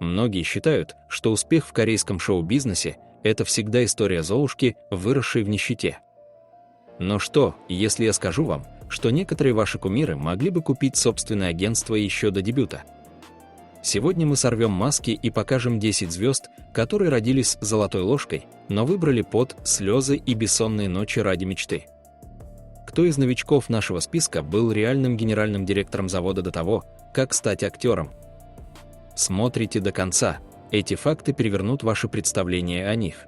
Многие считают, что успех в корейском шоу-бизнесе – это всегда история Золушки, выросшей в нищете. Но что, если я скажу вам, что некоторые ваши кумиры могли бы купить собственное агентство еще до дебюта? Сегодня мы сорвем маски и покажем 10 звезд, которые родились золотой ложкой, но выбрали пот, слезы и бессонные ночи ради мечты. Кто из новичков нашего списка был реальным генеральным директором завода до того, как стать актером? Смотрите до конца, эти факты перевернут ваше представление о них.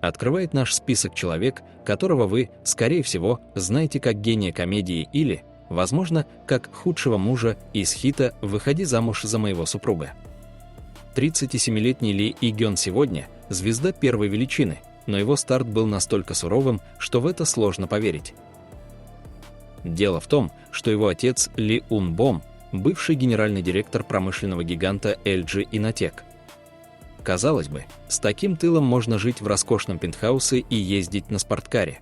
Открывает наш список человек, которого вы, скорее всего, знаете как гения комедии или, возможно, как худшего мужа из хита «Выходи замуж за моего супруга». 37-летний Ли И-гён сегодня – звезда первой величины, но его старт был настолько суровым, что в это сложно поверить. Дело в том, что его отец Ли Ун-бом – бывший генеральный директор промышленного гиганта LG Innotek. Казалось бы, с таким тылом можно жить в роскошном пентхаусе и ездить на спорткаре.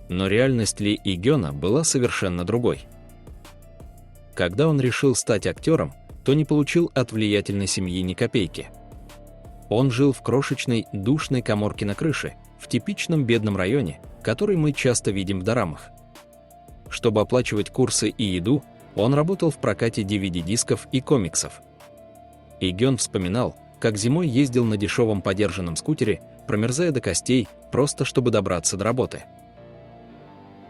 Но реальность Ли И-гёна была совершенно другой. Когда он решил стать актером, то не получил от влиятельной семьи ни копейки. Он жил в крошечной, душной каморке на крыше, в типичном бедном районе, который мы часто видим в дорамах. Чтобы оплачивать курсы и еду, он работал в прокате DVD-дисков и комиксов. И-гён вспоминал, как зимой ездил на дешевом подержанном скутере, промерзая до костей, просто чтобы добраться до работы.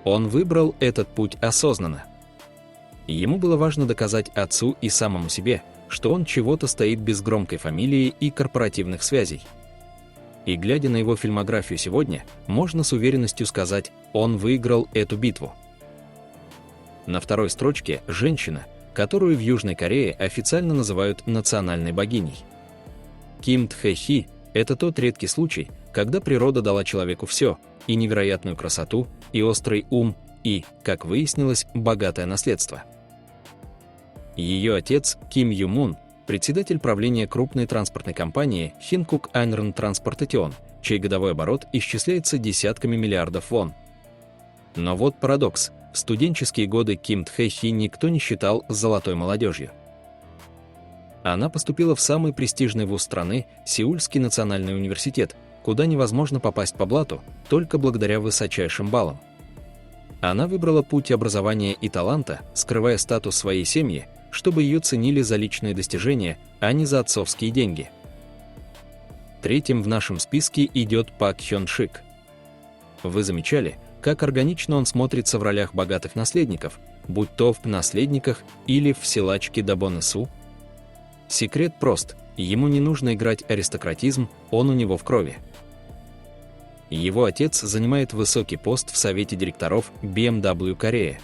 Он выбрал этот путь осознанно. Ему было важно доказать отцу и самому себе, что он чего-то стоит без громкой фамилии и корпоративных связей. И глядя на его фильмографию сегодня, можно с уверенностью сказать, он выиграл эту битву. На второй строчке – женщина, которую в Южной Корее официально называют национальной богиней. Ким Тхэ-хи – это тот редкий случай, когда природа дала человеку все – и невероятную красоту, и острый ум, и, как выяснилось, богатое наследство. Ее отец Ким Ю-мун – председатель правления крупной транспортной компании Хинкук Айнрон Транспортатион, чей годовой оборот исчисляется десятками миллиардов вон. Но вот парадокс. В студенческие годы Ким Тхэ-хи никто не считал золотой молодежью. Она поступила в самый престижный вуз страны – Сеульский национальный университет, куда невозможно попасть по блату, только благодаря высочайшим баллам. Она выбрала путь образования и таланта, скрывая статус своей семьи, чтобы ее ценили за личные достижения, а не за отцовские деньги. Третьим в нашем списке идет Пак Хён Шик. Вы замечали, как органично он смотрится в ролях богатых наследников, будь то в «Наследниках» или в «Силачке до Боннесу»? Секрет прост, ему не нужно играть аристократизм, он у него в крови. Его отец занимает высокий пост в совете директоров BMW Корея.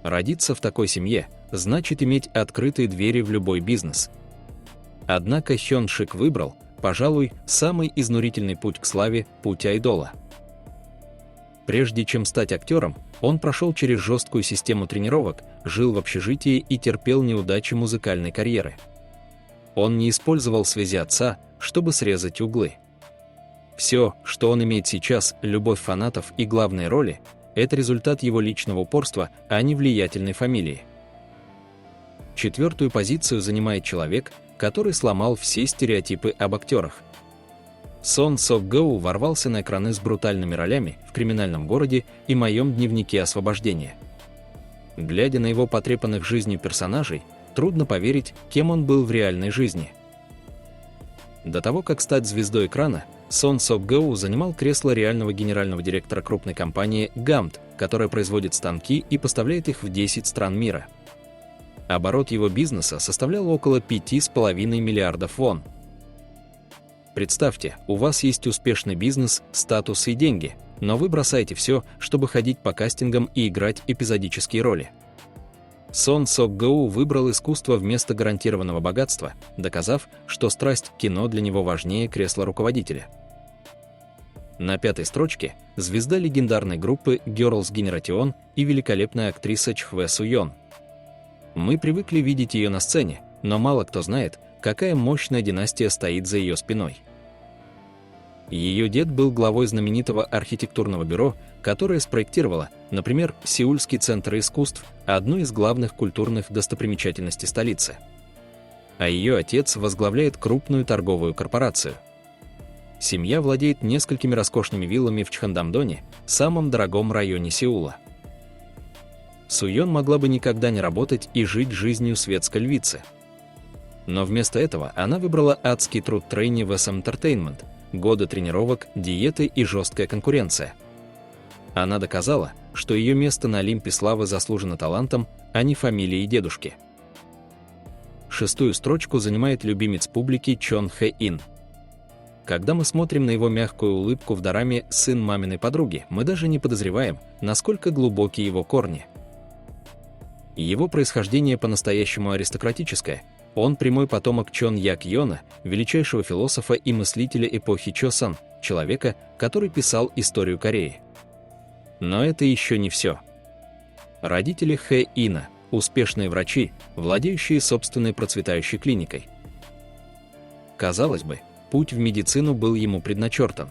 Родиться в такой семье значит иметь открытые двери в любой бизнес. Однако Хён Шик выбрал, пожалуй, самый изнурительный путь к славе – путь айдола. Прежде чем стать актером, он прошел через жесткую систему тренировок, жил в общежитии и терпел неудачи музыкальной карьеры. Он не использовал связи отца, чтобы срезать углы. Все, что он имеет сейчас, любовь фанатов и главные роли, это результат его личного упорства, а не влиятельной фамилии. Четвертую позицию занимает человек, который сломал все стереотипы об актерах. Сон Сок-гоу ворвался на экраны с брутальными ролями в «Криминальном городе» и «Моем дневнике освобождения». Глядя на его потрепанных жизнью персонажей, трудно поверить, кем он был в реальной жизни. До того, как стать звездой экрана, Сон Сок-гоу занимал кресло реального генерального директора крупной компании «Гамт», которая производит станки и поставляет их в 10 стран мира. Оборот его бизнеса составлял около 5,5 миллиардов вон. Представьте, у вас есть успешный бизнес, статус и деньги, но вы бросаете все, чтобы ходить по кастингам и играть эпизодические роли. Сон Сок-гоу выбрал искусство вместо гарантированного богатства, доказав, что страсть к кино для него важнее кресла руководителя. На пятой строчке – звезда легендарной группы Girls' Generation и великолепная актриса Чхве Суйон. Мы привыкли видеть ее на сцене, но мало кто знает, какая мощная династия стоит за ее спиной. Ее дед был главой знаменитого архитектурного бюро, которое спроектировало, например, Сеульский центр искусств, одну из главных культурных достопримечательностей столицы. а ее отец возглавляет крупную торговую корпорацию. Семья владеет несколькими роскошными виллами в Чхандамдоне, самом дорогом районе Сеула. Суйон могла бы никогда не работать и жить жизнью светской львицы. Но вместо этого она выбрала адский труд трейни в SM Entertainment, годы тренировок, диеты и жесткая конкуренция. Она доказала, что ее место на Олимпе славы заслужено талантом, а не фамилией дедушки. 6-ю строчку занимает любимец публики Чон Хэ Ин. Когда мы смотрим на его мягкую улыбку в дораме «Сын маминой подруги», мы даже не подозреваем, насколько глубоки его корни. Его происхождение по-настоящему аристократическое. Он прямой потомок Чон Як Йона, величайшего философа и мыслителя эпохи Чосон, человека, который писал историю Кореи. Но это еще не все. Родители Хэ Ина – успешные врачи, владеющие собственной процветающей клиникой. Казалось бы, путь в медицину был ему предначертан.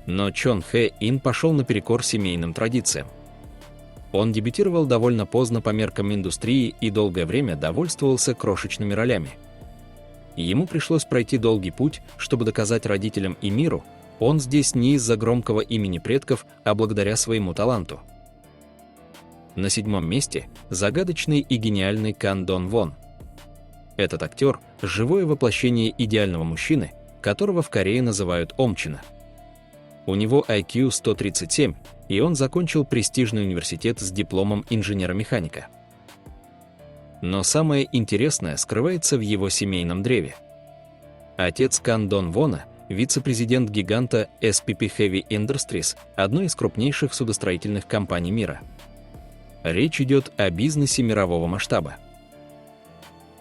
Но Чон Хэ Ин пошел наперекор семейным традициям. Он дебютировал довольно поздно по меркам индустрии и долгое время довольствовался крошечными ролями. Ему пришлось пройти долгий путь, чтобы доказать родителям и миру, он здесь не из-за громкого имени предков, а благодаря своему таланту. На 7-м месте загадочный и гениальный Кан Дон Вон. Этот актер – живое воплощение идеального мужчины, которого в Корее называют Омчина. У него IQ 137, и он закончил престижный университет с дипломом инженера-механика. Но самое интересное скрывается в его семейном древе. Отец Кан Дон Вона – вице-президент гиганта SPP Heavy Industries, одной из крупнейших судостроительных компаний мира. Речь идет о бизнесе мирового масштаба.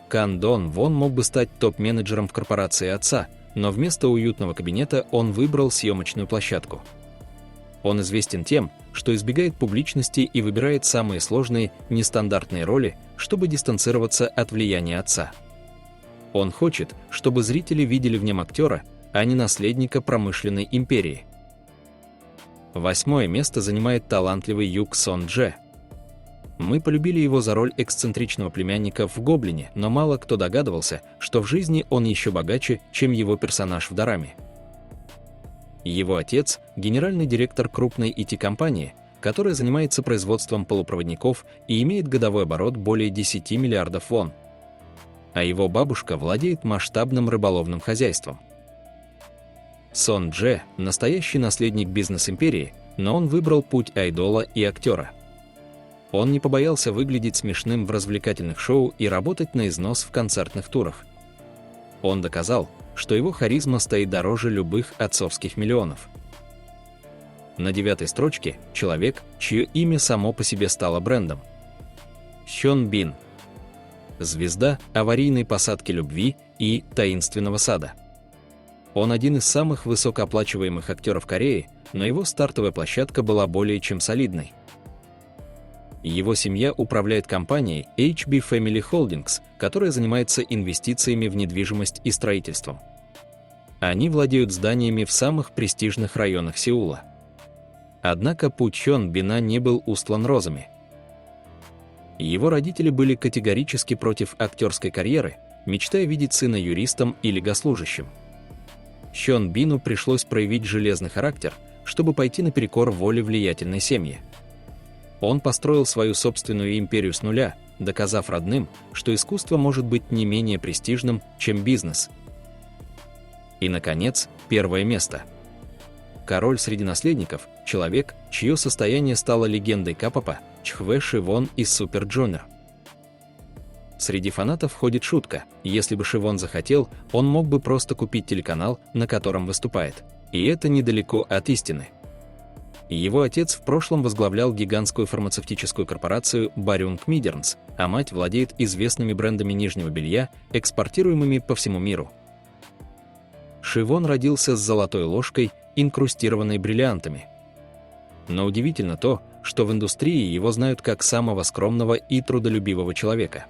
Кан Дон Вон мог бы стать топ-менеджером в корпорации отца, но вместо уютного кабинета он выбрал съемочную площадку. Он известен тем, что избегает публичности и выбирает самые сложные, нестандартные роли, чтобы дистанцироваться от влияния отца. Он хочет, чтобы зрители видели в нем актера, а не наследника промышленной империи. 8-е место занимает талантливый Юк Сон Дже. Мы полюбили его за роль эксцентричного племянника в «Гоблине», но мало кто догадывался, что в жизни он еще богаче, чем его персонаж в дораме. Его отец – генеральный директор крупной IT-компании, которая занимается производством полупроводников и имеет годовой оборот более 10 миллиардов вон. А его бабушка владеет масштабным рыболовным хозяйством. Сон Дже – настоящий наследник бизнес-империи, но он выбрал путь айдола и актера. Он не побоялся выглядеть смешным в развлекательных шоу и работать на износ в концертных турах. Он доказал, что его харизма стоит дороже любых отцовских миллионов. На 9-й строчке – человек, чье имя само по себе стало брендом. Хён Бин. Звезда аварийной посадки любви и таинственного сада. Он один из самых высокооплачиваемых актеров Кореи, но его стартовая площадка была более чем солидной. Его семья управляет компанией HB Family Holdings, которая занимается инвестициями в недвижимость и строительством. Они владеют зданиями в самых престижных районах Сеула. Однако путь Хён Бина не был устлан розами. Его родители были категорически против актерской карьеры, мечтая видеть сына юристом или госслужащим. Хён Бину пришлось проявить железный характер, чтобы пойти наперекор воле влиятельной семьи. Он построил свою собственную империю с нуля, доказав родным, что искусство может быть не менее престижным, чем бизнес. И, наконец, 1-е место. Король среди наследников – человек, чье состояние стало легендой К-попа, Чхве Шивон из Super Junior. Среди фанатов ходит шутка: если бы Шивон захотел, он мог бы просто купить телеканал, на котором выступает. И это недалеко от истины. Его отец в прошлом возглавлял гигантскую фармацевтическую корпорацию Барюнг Мидернс, а мать владеет известными брендами нижнего белья, экспортируемыми по всему миру. Шивон родился с золотой ложкой, инкрустированной бриллиантами. Но удивительно то, что в индустрии его знают как самого скромного и трудолюбивого человека.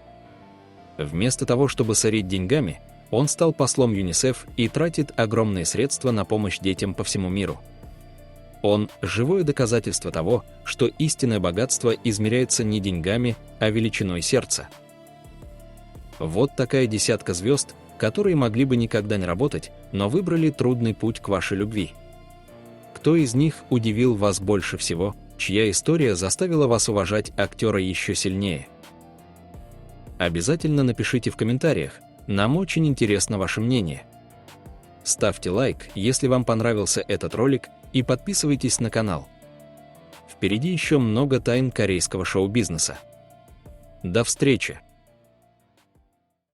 Вместо того, чтобы сорить деньгами, он стал послом ЮНИСЕФ и тратит огромные средства на помощь детям по всему миру. Он – живое доказательство того, что истинное богатство измеряется не деньгами, а величиной сердца. Вот такая десятка звезд, которые могли бы никогда не работать, но выбрали трудный путь к вашей любви. Кто из них удивил вас больше всего, чья история заставила вас уважать актера еще сильнее? Обязательно напишите в комментариях, нам очень интересно ваше мнение. Ставьте лайк, если вам понравился этот ролик, и подписывайтесь на канал. Впереди еще много тайн корейского шоу-бизнеса. До встречи!